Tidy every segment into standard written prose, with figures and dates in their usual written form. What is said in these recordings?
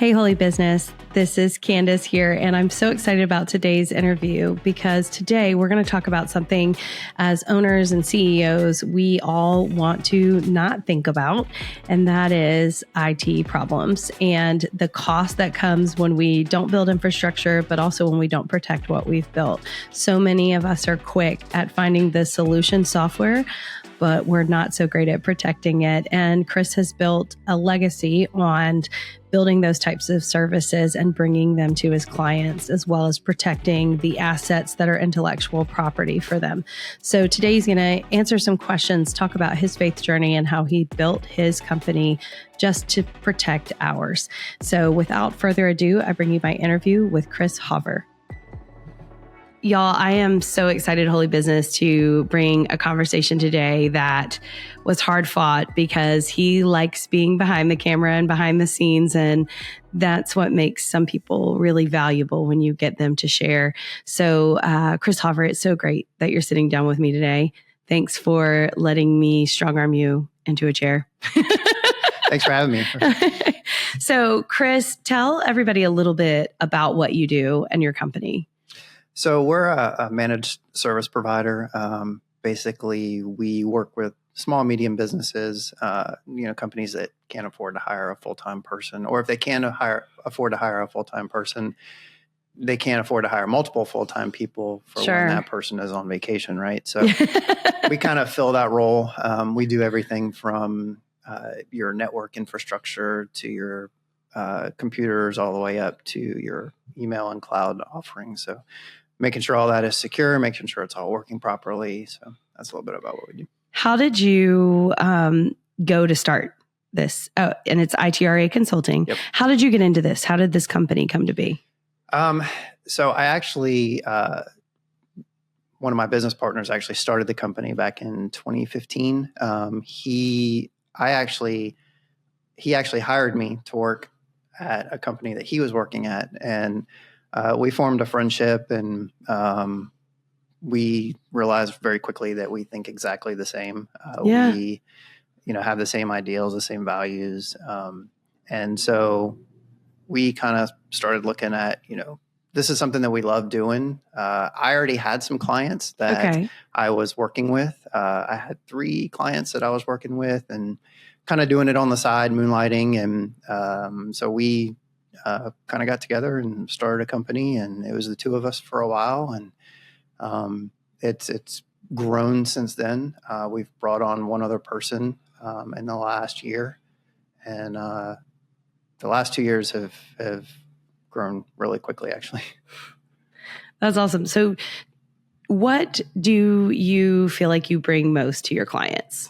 Hey, Holy Business. This is Candace here, and I'm so excited about today's interview because today we're going to talk about something as owners and CEOs we all want to not think about, and that is IT problems and the cost that comes when we don't build infrastructure, but also when we don't protect what we've built. So many of us are quick at finding the solution software, but we're not so great at protecting it. And Chris has built a legacy on building those types of services and bringing them to his clients, as well as protecting the assets that are intellectual property for them. So today he's going to answer some questions, talk about his faith journey and how he built his company just to protect ours. So without further ado, I bring you my interview with Chris Hawver. Y'all, I am so excited, Holy Business, to bring a conversation today that was hard fought because he likes being behind the camera and behind the scenes. And that's what makes some people really valuable when you get them to share. So, Chris Hawver, it's so great that you're sitting down with me today. Thanks for letting me strong arm you into a chair. Thanks for having me. So, Chris, tell everybody a little bit about what you do and your company. So we're a managed service provider. Basically, we work with small, medium businesses, companies that can't afford to hire a full-time person, or if they can afford to hire a full-time person, they can't afford to hire multiple full-time people for when that person is on vacation, right? So we kind of fill that role. We do everything from your network infrastructure to your computers all the way up to your email and cloud offerings. So making sure all that is secure, making sure it's all working properly. So that's a little bit about what we do. How did you go to start this? Oh, and it's ITRA Consulting. Yep. How did you get into this? How did this company come to be? So I actually, one of my business partners actually started the company back in 2015. He actually hired me to work at a company that he was working at, and we formed a friendship, and we realized very quickly that we think exactly the same. We, have the same ideals, the same values. And so we kind of started looking at, this is something that we love doing. I already had some clients that I was working with. I had 3 clients that I was working with and kind of doing it on the side, moonlighting. And so we kind of got together and started a company, and it was the 2 of us for a while, and it's grown since then. We've brought on 1 other person in the last year, and the last 2 years have grown really quickly, actually. That's awesome. So what do you feel like you bring most to your clients?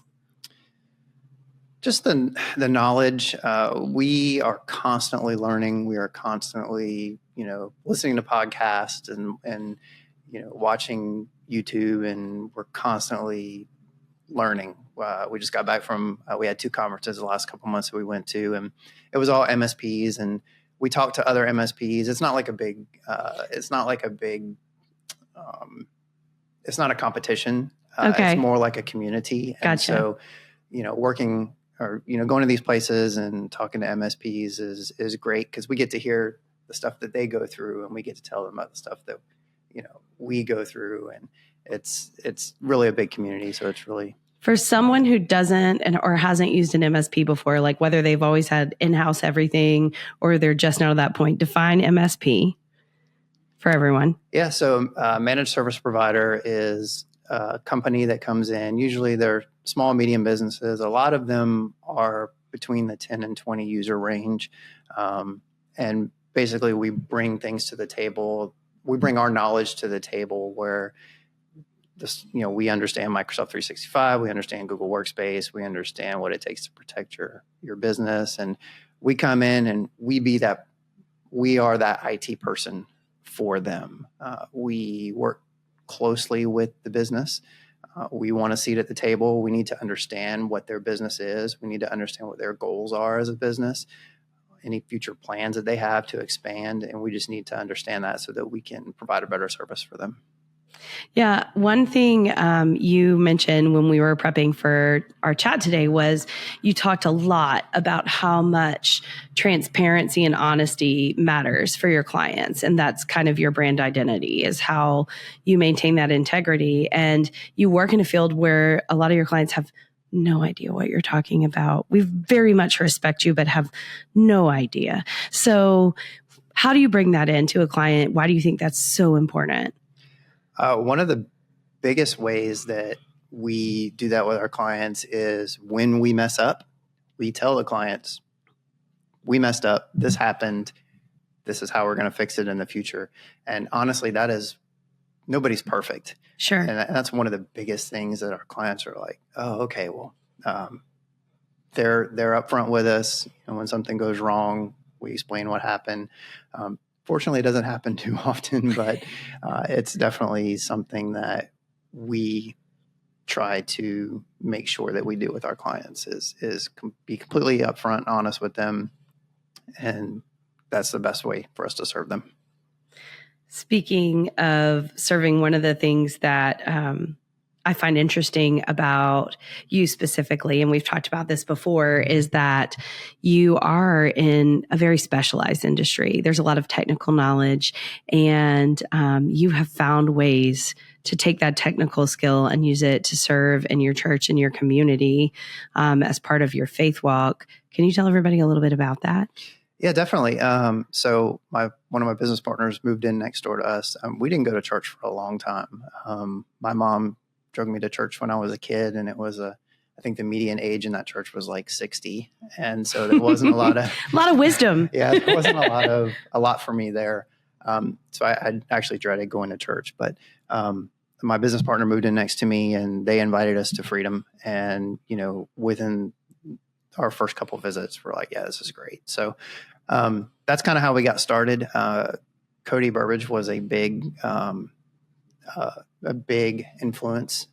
Just the knowledge. We are constantly learning. We are constantly, listening to podcasts and watching YouTube, and we're constantly learning. We just got back from, we had 2 conferences the last couple of months that we went to, and it was all MSPs, and we talked to other MSPs. It's not a competition. It's more like a community. Gotcha. And so, working or, going to these places and talking to MSPs is great because we get to hear the stuff that they go through, and we get to tell them about the stuff that, we go through. And it's really a big community. So it's really. For someone who doesn't or hasn't used an MSP before, like whether they've always had in-house everything or they're just now to that point, define MSP for everyone. Yeah. So managed service provider is a company that comes in. Usually they're small, medium businesses. A lot of them are between the 10 and 20 user range. And basically we bring things to the table. We bring our knowledge to the table where we understand Microsoft 365, we understand Google Workspace, we understand what it takes to protect your business. And we come in and we are that IT person for them. We work closely with the business. We want a seat at the table. We need to understand what their business is. We need to understand what their goals are as a business, any future plans that they have to expand. And we just need to understand that so that we can provide a better service for them. Yeah. One thing you mentioned when we were prepping for our chat today was you talked a lot about how much transparency and honesty matters for your clients. And that's kind of your brand identity, is how you maintain that integrity. And you work in a field where a lot of your clients have no idea what you're talking about. We very much respect you, but have no idea. So how do you bring that into a client? Why do you think that's so important? One of the biggest ways that we do that with our clients is when we mess up, we tell the clients, we messed up, this happened, this is how we're going to fix it in the future. And honestly, that is, nobody's perfect. Sure. And that's one of the biggest things that our clients are like, oh, okay, well, they're upfront with us. And when something goes wrong, we explain what happened. Fortunately, it doesn't happen too often, but it's definitely something that we try to make sure that we do with our clients is be completely upfront, honest with them. And that's the best way for us to serve them. Speaking of serving, one of the things that I find interesting about you specifically, and we've talked about this before, is that you are in a very specialized industry. There's a lot of technical knowledge, and you have found ways to take that technical skill and use it to serve in your church and your community as part of your faith walk. Can you tell everybody a little bit about that? Yeah, definitely. So one of my business partners moved in next door to us. We didn't go to church for a long time. My mom drug me to church when I was a kid, and it was I think the median age in that church was like 60. And so there wasn't a lot of wisdom. Yeah, there wasn't a lot for me there. So I actually dreaded going to church, but my business partner moved in next to me, and they invited us to Freedom. And, within our first couple of visits, we're like, yeah, this is great. So that's kind of how we got started. Cody Burbridge was a big influence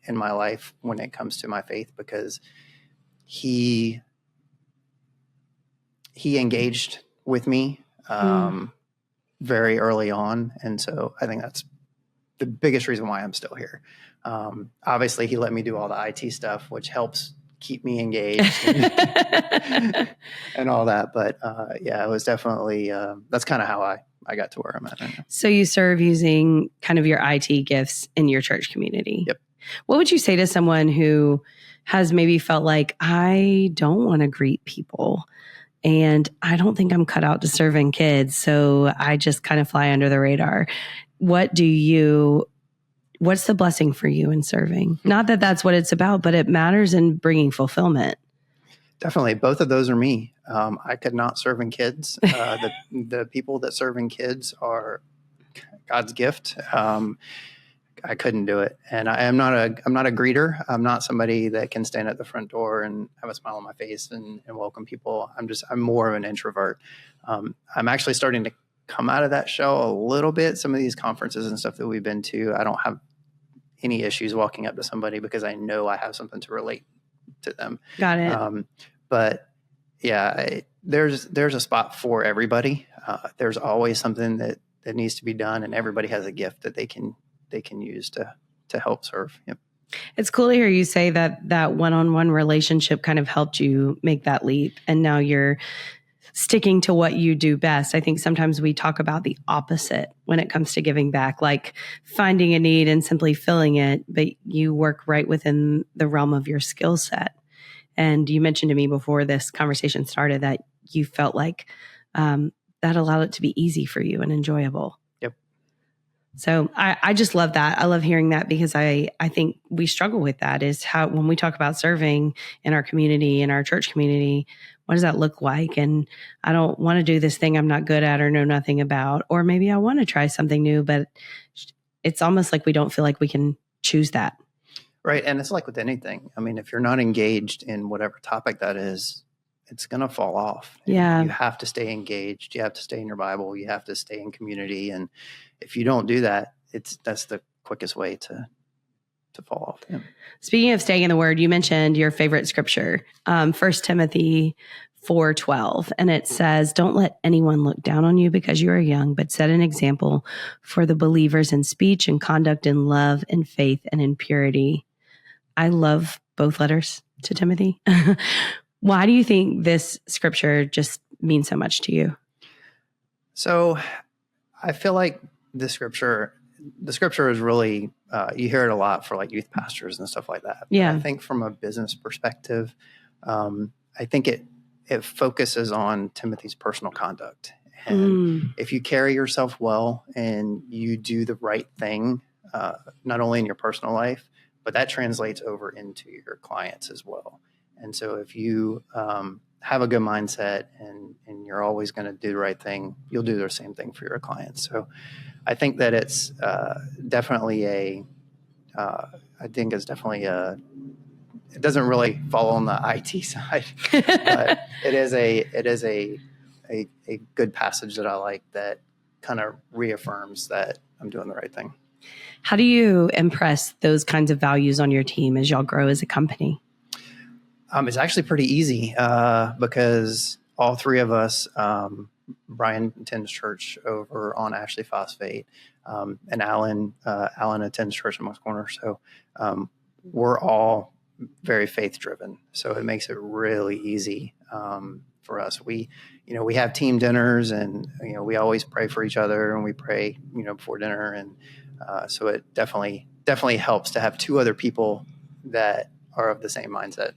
in my life when it comes to my faith, because he engaged with me very early on. And so I think that's the biggest reason why I'm still here. Obviously, he let me do all the IT stuff, which helps keep me engaged and all that. But yeah, it was definitely, that's kind of how I got to where I'm at right now. So you serve using kind of your IT gifts in your church community. Yep. What would you say to someone who has maybe felt like, I don't want to greet people and I don't think I'm cut out to serving kids, so I just kind of fly under the radar? What's the blessing for you in serving? Not that that's what it's about, but it matters in bringing fulfillment. Definitely. Both of those are me. I could not serve in kids. The people that serve in kids are God's gift. I couldn't do it. And I'm not a greeter. I'm not somebody that can stand at the front door and have a smile on my face and welcome people. I'm more of an introvert. I'm actually starting to come out of that shell a little bit. Some of these conferences and stuff that we've been to, I don't have any issues walking up to somebody because I know I have something to relate to them. Got it. But yeah, there's a spot for everybody. There's always something that needs to be done, and everybody has a gift that they can use to help serve. Yep. It's cool to hear you say that one-on-one relationship kind of helped you make that leap, and now you're sticking to what you do best. I think sometimes we talk about the opposite when it comes to giving back, like finding a need and simply filling it, but you work right within the realm of your skill set. And you mentioned to me before this conversation started that you felt like that allowed it to be easy for you and enjoyable. Yep. So I just love that. I love hearing that, because I think we struggle with that, is how, when we talk about serving in our community, in our church community, what does that look like? And I don't want to do this thing I'm not good at or know nothing about, or maybe I want to try something new, but it's almost like we don't feel like we can choose that. Right. And it's like with anything. I mean, if you're not engaged in whatever topic that is, it's going to fall off. Yeah. You have to stay engaged. You have to stay in your Bible. You have to stay in community. And if you don't do that, that's the quickest way to fall off. Yeah. Speaking of staying in the Word, you mentioned your favorite scripture, 1 Timothy 4:12, and it says, "Don't let anyone look down on you because you are young, but set an example for the believers in speech and conduct, in love, in faith, and in purity." I love both letters to Timothy. Why do you think this scripture just means so much to you? So I feel like the scripture is really, you hear it a lot for like youth pastors and stuff like that. Yeah. But I think from a business perspective, I think it focuses on Timothy's personal conduct. And if you carry yourself well and you do the right thing, not only in your personal life, but that translates over into your clients as well. And so if you have a good mindset and you're always going to do the right thing, you'll do the same thing for your clients. So I think that it's definitely it doesn't really fall on the IT side, but it is a good passage that I like that kind of reaffirms that I'm doing the right thing. How do you impress those kinds of values on your team as y'all grow as a company? It's actually pretty easy because all three of us, Brian attends church over on Ashley Phosphate, and Alan attends church in Moss Corner. So we're all very faith driven. So it makes it really easy for us. We have team dinners, and we always pray for each other, and we pray before dinner, and so it definitely helps to have two other people that are of the same mindset.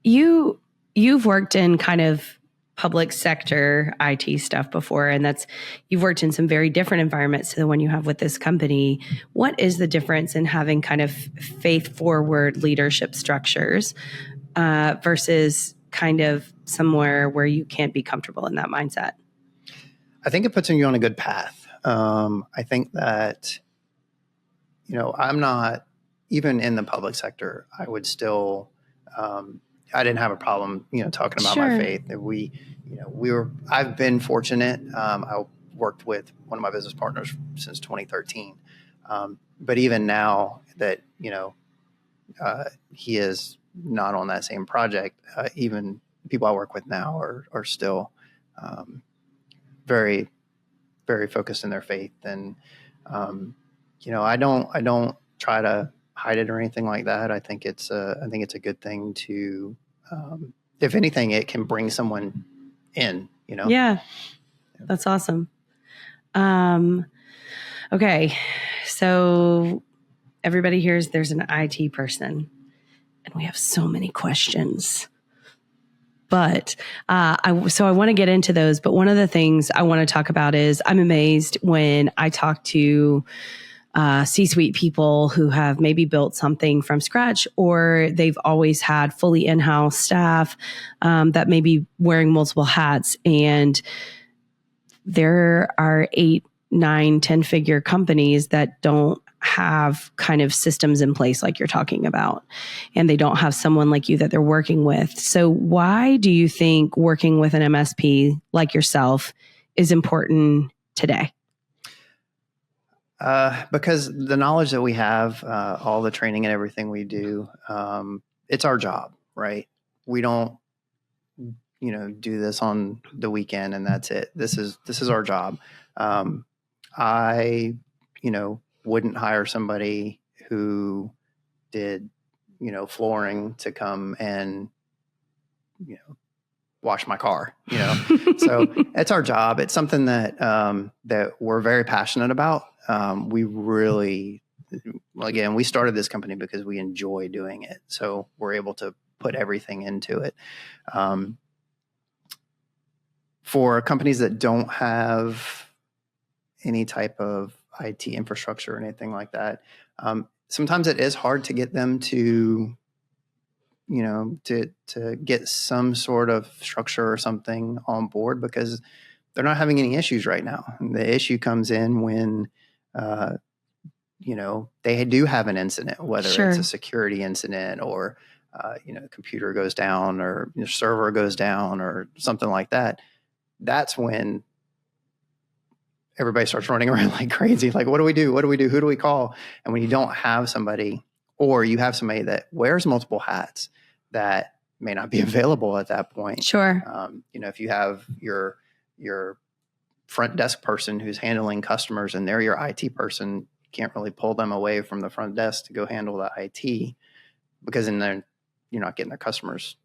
You've worked in kind of public sector IT stuff before, and you've worked in some very different environments to the one you have with this company. What is the difference in having kind of faith forward leadership structures versus kind of somewhere where you can't be comfortable in that mindset? I think it puts you on a good path. I think that, I'm not, even in the public sector, I would still, I didn't have a problem, talking about my faith. I've been fortunate. I worked with one of my business partners since 2013. But even now that, he is not on that same project, even people I work with now are still very, very focused in their faith. And, I don't try to hide it or anything like that. I think it's a good thing to, if anything, it can bring someone in, Yeah, that's awesome. Okay. So everybody hears there's an IT person, and we have so many questions. But I want to get into those. But one of the things I want to talk about is I'm amazed when I talk to C-suite people who have maybe built something from scratch, or they've always had fully in-house staff that may be wearing multiple hats. And there are 8, 9, 10-figure companies that don't have kind of systems in place like you're talking about, and they don't have someone like you that they're working with. So why do you think working with an MSP like yourself is important today? Because the knowledge that we have, all the training and everything we do, it's our job, right? We don't, do this on the weekend and that's it. This is our job. I, wouldn't hire somebody who did, flooring to come and, wash my car, so it's our job. It's something that, that we're very passionate about. We really, again, we started this company because we enjoy doing it. So we're able to put everything into it. For companies that don't have any type of IT infrastructure or anything like that, sometimes it is hard to get them to, to get some sort of structure or something on board because they're not having any issues right now. And the issue comes in when, they do have an incident, whether it's a security incident or, computer goes down or your server goes down or something like that. That's when everybody starts running around like crazy. Like, what do we do? What do we do? Who do we call? And when you don't have somebody, or you have somebody that wears multiple hats, that, may not be available at that point. Sure. If you have your front desk person who's handling customers and they're your IT person, you can't really pull them away from the front desk to go handle the IT, because then you're not getting their customers,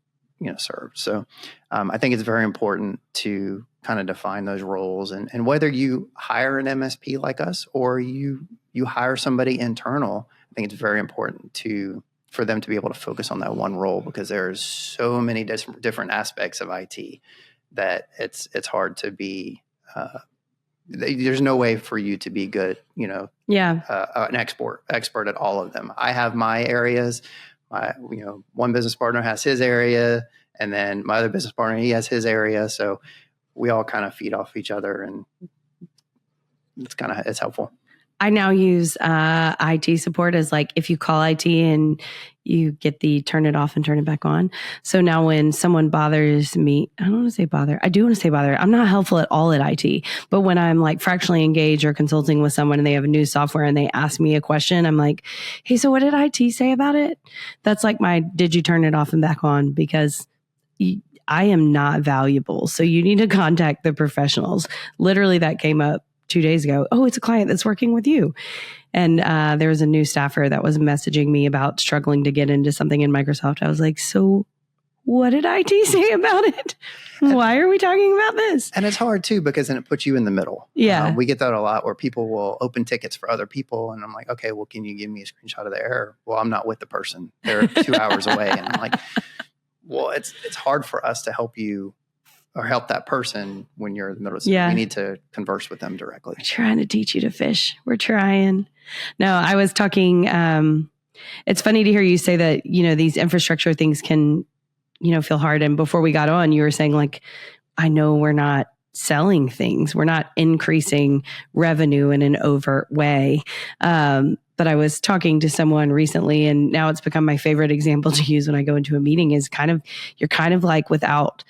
served. So I think it's very important to kind of define those roles, and whether you hire an MSP like us or you hire somebody internal, I think it's very important for them to be able to focus on that one role, because there's so many different aspects of IT that it's hard to be. There's no way for you to be good, an expert at all of them. I have my areas. One business partner has his area, and then my other business partner, he has his area. So we all kind of feed off each other, and it's helpful. I now use IT support as like if you call IT and you get the turn it off and turn it back on. So now when someone bothers me, I don't want to say bother. I do want to say bother. I'm not helpful at all at IT. But when I'm like fractionally engaged or consulting with someone and they have a new software and they ask me a question, I'm like, hey, so what did IT say about it? That's like did you turn it off and back on? Because I am not valuable. So you need to contact the professionals. Literally that came up 2 days ago. Oh, it's a client that's working with you. And there was a new staffer that was messaging me about struggling to get into something in Microsoft. I was like, so what did IT say about it? Why are we talking about this? And it's hard too, because then it puts you in the middle. Yeah. We get that a lot where people will open tickets for other people. And I'm like, okay, well, can you give me a screenshot of the error? Well, I'm not with the person. They're 2 hours away. And I'm like, well, it's hard for us to help you or help that person when you're in the middle of something. Yeah. We need to converse with them directly. We're trying to teach you to fish. We're trying. No, I was talking, it's funny to hear you say that, these infrastructure things can, feel hard. And before we got on, you were saying like, I know we're not selling things. We're not increasing revenue in an overt way. But I was talking to someone recently, and now it's become my favorite example to use when I go into a meeting is you're kind of like without,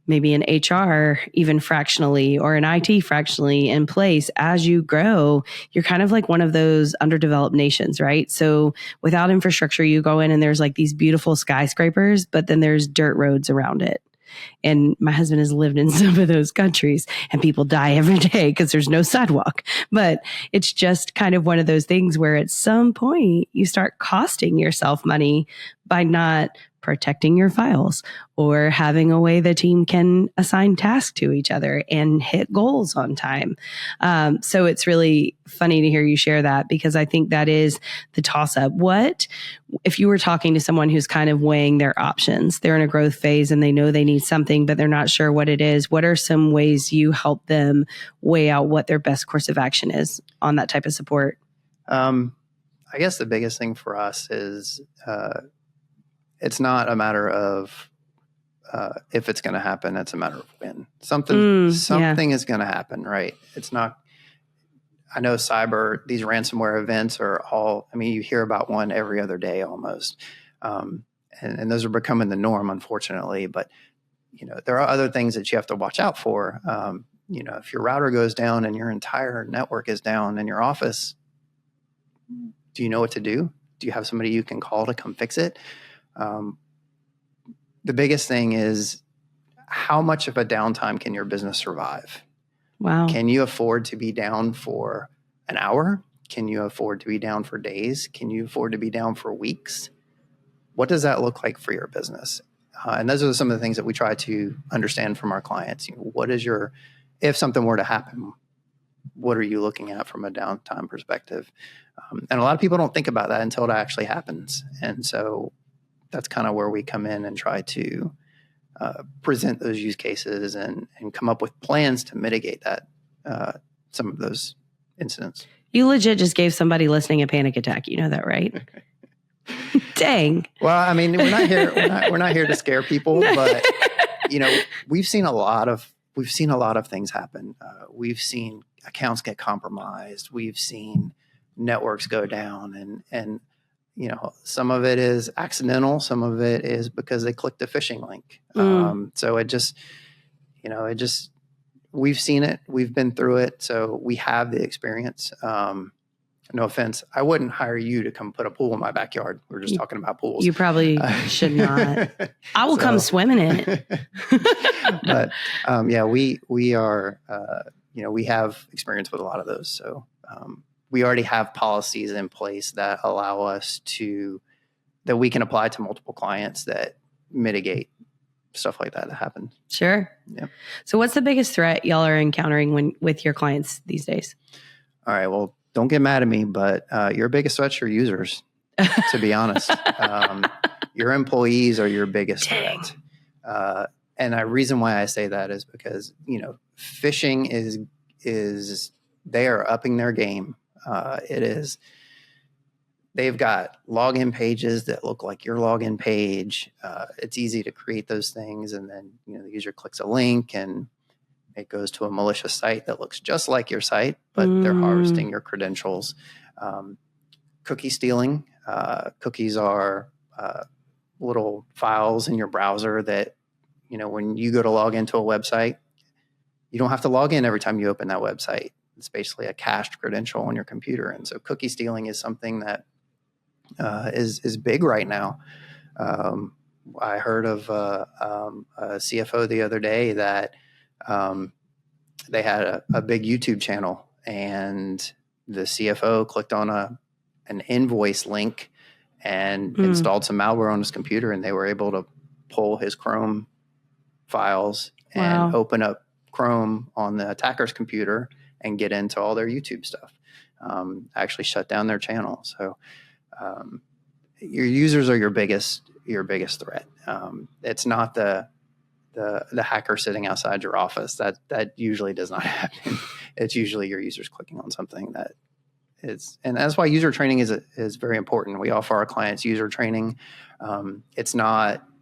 maybe an HR even fractionally or an IT fractionally in place. As you grow, you're kind of like one of those underdeveloped nations, right? So without infrastructure, you go in and there's like these beautiful skyscrapers, but then there's dirt roads around it. And my husband has lived in some of those countries and people die every day because there's no sidewalk. But it's just kind of one of those things where at some point you start costing yourself money by not protecting your files or having a way the team can assign tasks to each other and hit goals on time. So it's really funny to hear you share that, because I think that is the toss up. What if you were talking to someone who's kind of weighing their options? They're in a growth phase and they know they need something, but they're not sure what it is. What are some ways you help them weigh out what their best course of action is on that type of support? I guess the biggest thing for us is, it's not a matter of if it's going to happen. It's a matter of when. Something is going to happen, right? It's not. I know these ransomware events are all. I mean, you hear about one every other day almost, and those are becoming the norm, unfortunately. But there are other things that you have to watch out for. If your router goes down and your entire network is down in your office, do you know what to do? Do you have somebody you can call to come fix it? The biggest thing is, how much of a downtime can your business survive? Wow. Can you afford to be down for an hour? Can you afford to be down for days? Can you afford to be down for weeks? What does that look like for your business? And those are some of the things that we try to understand from our clients. If something were to happen, what are you looking at from a downtime perspective? And a lot of people don't think about that until it actually happens. And so that's kind of where we come in and try to present those use cases and come up with plans to mitigate that, some of those incidents. You legit just gave somebody listening a panic attack. You know that, right? Dang. Well, I mean, we're not here to scare people, but we've seen a lot of things happen. We've seen accounts get compromised. We've seen networks go down, and some of it is accidental. Some of it is because they clicked a phishing link. So we've seen it. We've been through it. So we have the experience. no offense, I wouldn't hire you to come put a pool in my backyard. We're just talking about pools. You probably should not. I will come swim in it. But yeah, we are, we have experience with a lot of those. So we already have policies in place that allow us that we can apply to multiple clients that mitigate stuff like that happen. Sure. Yeah. So what's the biggest threat y'all are encountering with your clients these days? All right. Well, don't get mad at me, but your biggest threat's your users, to be honest. Your employees are your biggest threat. And the reason why I say that is because, phishing is they are upping their game. They've got login pages that look like your login page. It's easy to create those things. And then, the user clicks a link and it goes to a malicious site that looks just like your site, but they're harvesting your credentials. Cookie stealing. Cookies are little files in your browser that, when you go to log into a website, you don't have to log in every time you open that website. It's basically a cached credential on your computer. And so cookie stealing is something that is big right now. I heard of a CFO the other day that they had a big YouTube channel, and the CFO clicked on an invoice link and installed some malware on his computer, and they were able to pull his Chrome files and open up Chrome on the attacker's computer and get into all their YouTube stuff. Actually shut down their channel. So your users are your biggest threat. It's not the hacker sitting outside your office. That usually does not happen. It's usually your users clicking on something that is, and that's why user training is very important. We offer our clients user training.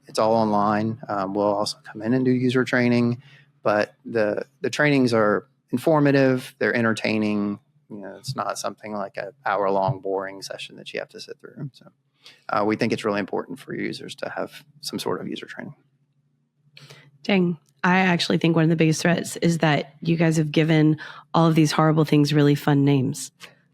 It's all online. We'll also come in and do user training, but the trainings are informative. They're entertaining. It's not something like an hour-long boring session that you have to sit through. So we think it's really important for users to have some sort of user training. Dang. I actually think one of the biggest threats is that you guys have given all of these horrible things really fun names,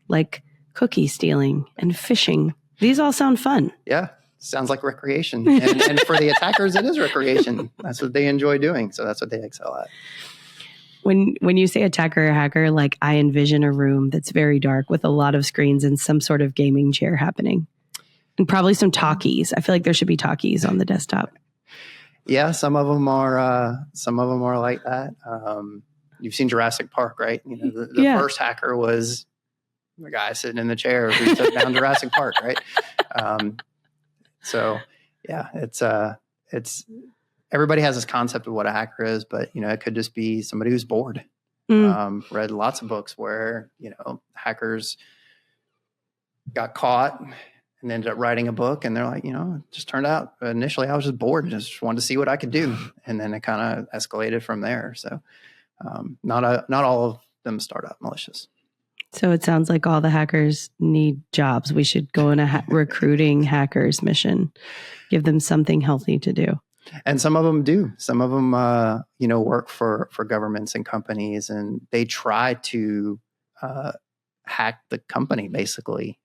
like cookie stealing and phishing. These all sound fun. Yeah. Sounds like recreation. And for the attackers, it is recreation. That's what they enjoy doing. So that's what they excel at. When you say attacker or hacker, like I envision a room that's very dark with a lot of screens and some sort of gaming chair happening. And probably some talkies. I feel like there should be talkies on the desktop. Yeah, some of them are like that. You've seen Jurassic Park, right? The first hacker was the guy sitting in the chair who took down Jurassic Park, right? So yeah, it's everybody has this concept of what a hacker is, but it could just be somebody who's bored. Read lots of books where hackers got caught and ended up writing a book, and they're like, it just turned out initially I was just bored and just wanted to see what I could do. And then it kind of escalated from there. So not all of them start out malicious. So it sounds like all the hackers need jobs. We should go on a recruiting hackers mission, give them something healthy to do. And some of them do. Some of them, work for governments and companies, and they try to hack the company, basically.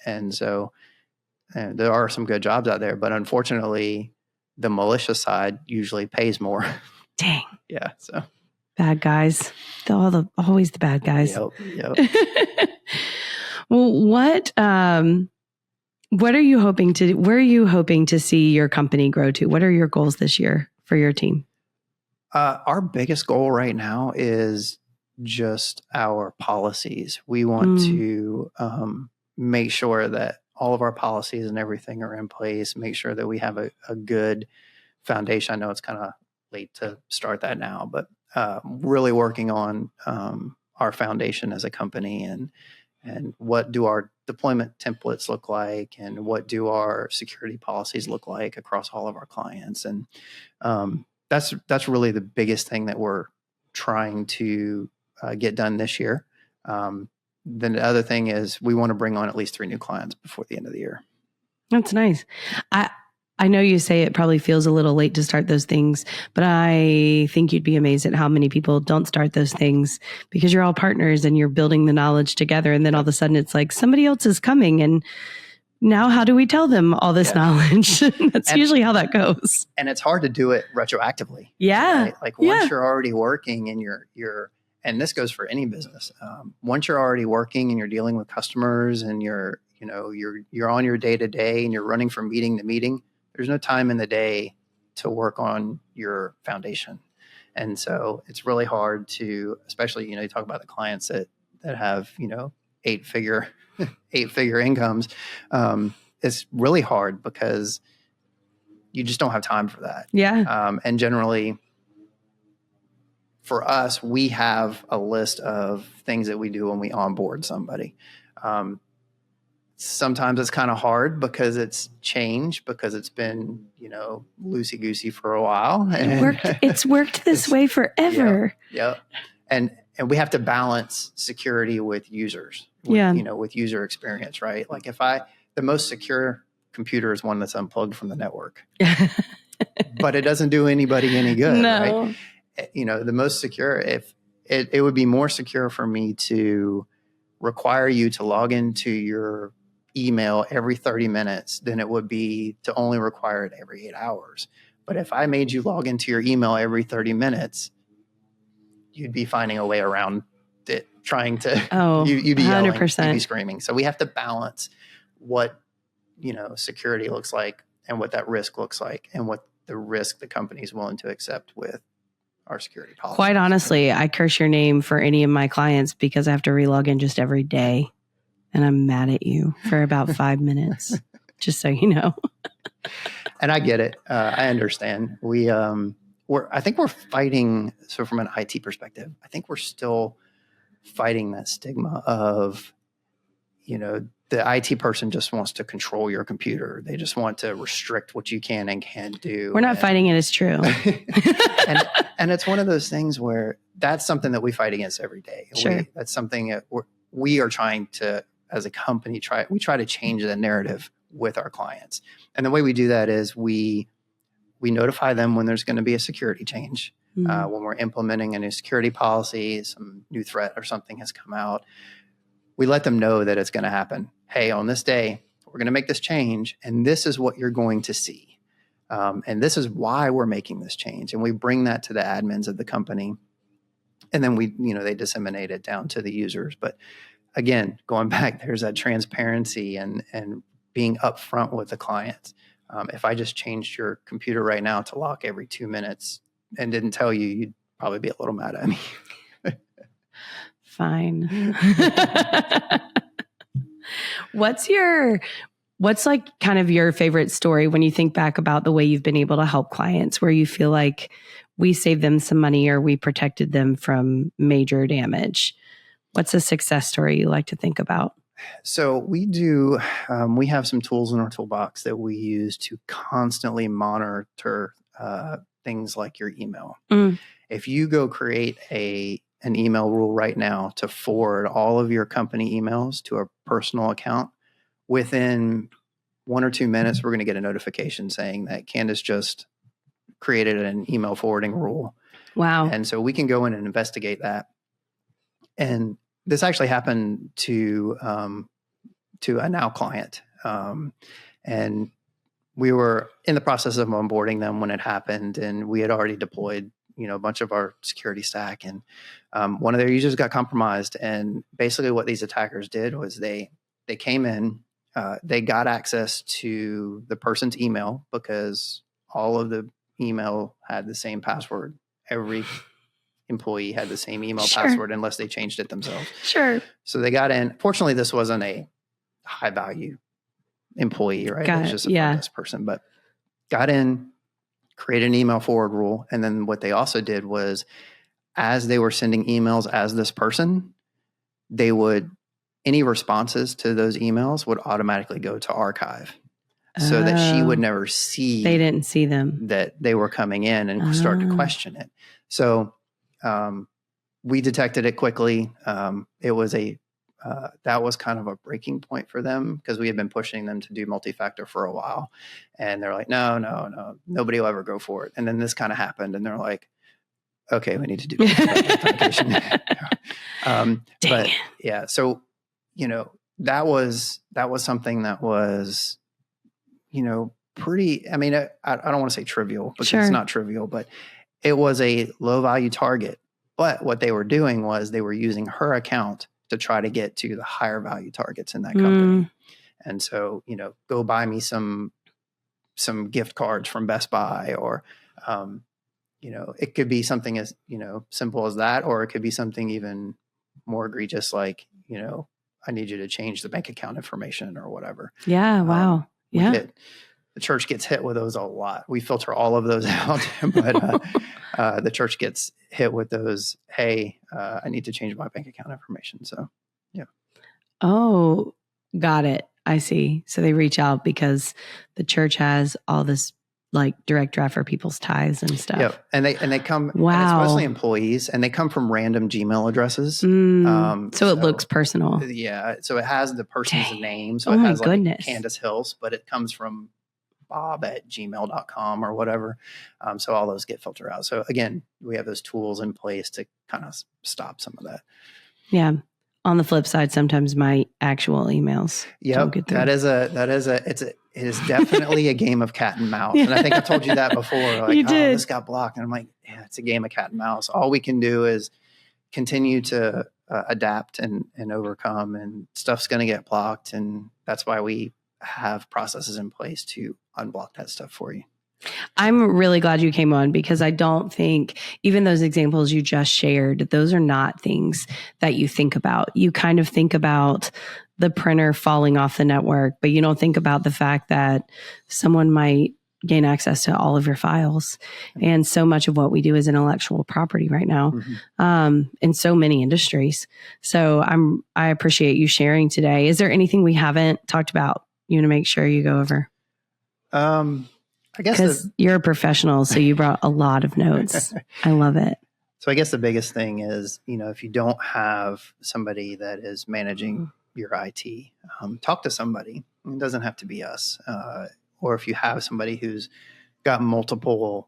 And so there are some good jobs out there, but unfortunately, the malicious side usually pays more. Dang. Yeah. So bad guys. Always the bad guys. Yep. Well, what are you hoping to? Where are you hoping to see your company grow to? What are your goals this year for your team? Our biggest goal right now is just our policies. We want to make sure that all of our policies and everything are in place, make sure that we have a good foundation. I know it's kind of late to start that now, but really working on our foundation as a company and what do our deployment templates look like and what do our security policies look like across all of our clients. And that's really the biggest thing that we're trying to get done this year. Then the other thing is we want to bring on at least 3 new clients before the end of the year. That's nice. I know you say it probably feels a little late to start those things, but I think you'd be amazed at how many people don't start those things because you're all partners and you're building the knowledge together. And then all of a sudden it's like somebody else is coming. And now how do we tell them all this knowledge? That's usually how that goes. And it's hard to do it retroactively. Yeah. Right? Like once you're already working and you're, and this goes for any business. Once you're already working and you're dealing with customers and you're on your day to day and you're running from meeting to meeting, there's no time in the day to work on your foundation. And so it's really hard to, especially, you talk about the clients that have, eight figure incomes. It's really hard because you just don't have time for that. Yeah. And generally for us, we have a list of things that we do when we onboard somebody. Sometimes it's kind of hard because it's changed, because it's been, loosey-goosey for a while. It's worked this way forever. Yeah. And we have to balance security with users, with user experience, right? Like the most secure computer is one that's unplugged from the network, but it doesn't do anybody any good, right? The most secure, if it would be more secure for me to require you to log into your email every 30 minutes than it would be to only require it every 8 hours. But if I made you log into your email every 30 minutes, you'd be finding a way around it, trying to, you'd be 100%. Yelling, you'd be screaming. So we have to balance what, security looks like and what that risk looks like and what the risk the company is willing to accept with our security policy. Quite honestly, I curse your name for any of my clients because I have to relog in just every day. And I'm mad at you for about 5 minutes, just so you know. And I get it. I understand. I think we're fighting. So from an IT perspective, I think we're still fighting that stigma of, the IT person just wants to control your computer. They just want to restrict what you can and can't do. We're not fighting it. It's true. and it's one of those things where that's something that we fight against every day. Sure. That's something that we are trying to, as a company, try to change the narrative with our clients. And the way we do that is we notify them when there's going to be a security change, when we're implementing a new security policy, some new threat or something has come out. We let them know that it's going to happen. Hey, on this day, we're going to make this change, and this is what you're going to see. And this is why we're making this change. And we bring that to the admins of the company. And then they disseminate it down to the users. But again, going back, there's that transparency and being upfront with the clients. If I just changed your computer right now to lock every 2 minutes and didn't tell you, you'd probably be a little mad at me. Fine. What's like kind of your favorite story when you think back about the way you've been able to help clients where you feel like we saved them some money or we protected them from major damage? What's a success story you like to think about? So we have some tools in our toolbox that we use to constantly monitor things like your email. If you go create an email rule right now to forward all of your company emails to a personal account, within 1 or 2 minutes, we're going to get a notification saying that Candace just created an email forwarding rule. Wow. And so we can go in and investigate that. And this actually happened to a now client. And we were in the process of onboarding them when it happened, and we had already deployed, a bunch of our security stack, and one of their users got compromised. And basically what these attackers did was they came in, they got access to the person's email because all of the email had the same password. Every employee had the same email password unless they changed it themselves. Sure. So they got in. Fortunately, this wasn't a high value employee, right? It was just a front desk person, but got in, created an email forward rule. And then what they also did was, as they were sending emails as this person, any responses to those emails would automatically go to archive. So that she would never see. They didn't see them. That they were coming in and start to question it. So we detected it quickly. It was a that was kind of a breaking point for them because we had been pushing them to do multi-factor for a while. And they're like, no, nobody will ever go for it. And then this kind of happened and they're like, okay, we need to do authentication. But yeah, so, that was something that was, pretty, I mean, I don't want to say trivial because it's not trivial, but it was a low value target. But what they were doing was they were using her account to try to get to the higher value targets in that company. And so, go buy me some gift cards from Best Buy or, it could be something as, simple as that, or it could be something even more egregious, like, I need you to change the bank account information or whatever. Yeah. Wow. The church gets hit with those a lot. We filter all of those out, but the church gets hit with those. Hey, I need to change my bank account information. So, yeah. Oh, got it. I see. So they reach out because the church has all this like direct draft for people's tithes and stuff. Yeah, and they come. Wow. And it's mostly employees, and they come from random Gmail addresses. So it looks personal. Yeah. So it has the person's name. So it has like Candace Hills, but it comes from bob@gmail.com or whatever. So all those get filtered out. So again, we have those tools in place to kind of stop some of that. Yeah. On the flip side, sometimes my actual emails. Yep. It is definitely a game of cat and mouse. And I think I told you that before. Like, you did. This got blocked. And I'm like, yeah, it's a game of cat and mouse. All we can do is continue to adapt and overcome, and stuff's going to get blocked. And that's why we have processes in place to unblock that stuff for you. I'm really glad you came on because I don't think even those examples you just shared, those are not things that you think about. You kind of think about the printer falling off the network, but you don't think about the fact that someone might gain access to all of your files. And so much of what we do is intellectual property right now, in so many industries. So I appreciate you sharing today. Is there anything we haven't talked about you want to make sure you go over? I guess because you're a professional, so you brought a lot of notes. I love it. So I guess the biggest thing is, if you don't have somebody that is managing your IT, talk to somebody. It doesn't have to be us. Or if you have somebody who's got multiple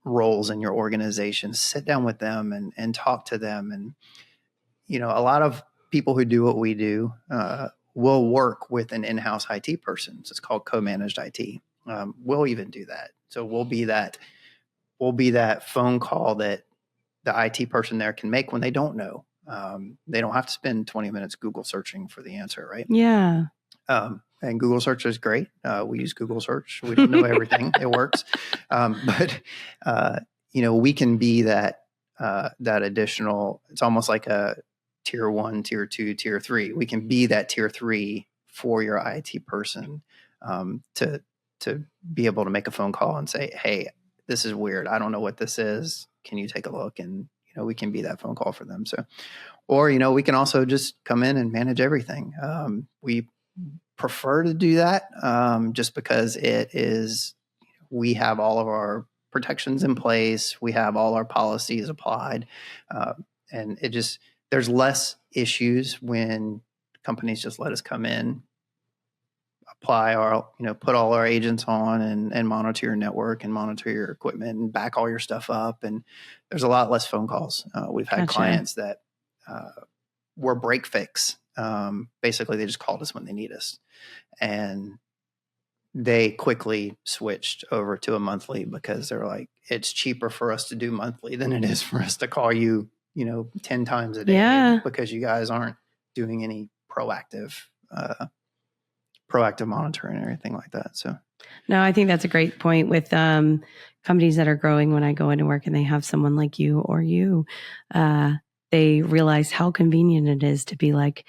roles in your organization, sit down with them and talk to them. And, a lot of people who do what we do will work with an in-house IT person. So it's called co-managed IT. We'll even do that. So we'll be that phone call that the IT person there can make when they don't know. They don't have to spend 20 minutes Google searching for the answer, right? Yeah. And Google search is great. We use Google search. We don't know everything. It works. But we can be that additional, it's almost like a tier 1, tier 2, tier 3. We can be that tier 3 for your IT person, to be able to make a phone call and say, hey, this is weird. I don't know what this is. Can you take a look? And, we can be that phone call for them. So, or, we can also just come in and manage everything. We prefer to do that just because we have all of our protections in place. We have all our policies applied. And there's less issues when companies just let us come in, apply our, put all our agents on and monitor your network and monitor your equipment and back all your stuff up. And there's a lot less phone calls. We've had clients that were break fix. Basically, they just called us when they need us. And they quickly switched over to a monthly because they're like, it's cheaper for us to do monthly than it is for us to call you, 10 times a day because you guys aren't doing any proactive monitoring or anything like that. So, no, I think that's a great point with companies that are growing. When I go into work and they have someone like you or you, they realize how convenient it is to be like,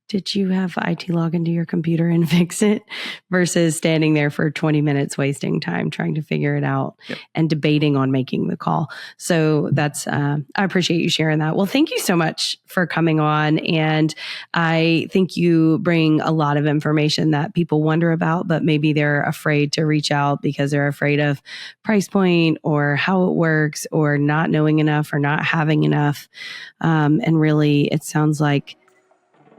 did you have IT log into your computer and fix it? Versus standing there for 20 minutes, wasting time trying to figure it out and debating on making the call. So that's, I appreciate you sharing that. Well, thank you so much for coming on. And I think you bring a lot of information that people wonder about, but maybe they're afraid to reach out because they're afraid of price point or how it works or not knowing enough or not having enough. And really, it sounds like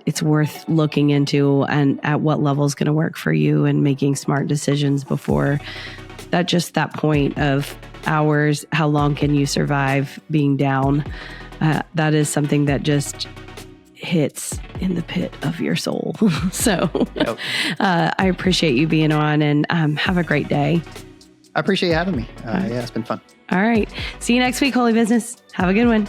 it's worth looking into and at what level is going to work for you and making smart decisions before that point of hours. How long can you survive being down? That is something that just hits in the pit of your soul. So Yep. I appreciate you being on, and have a great day. I appreciate you having me. Yeah, it's been fun. All right. See you next week, Holy Business. Have a good one.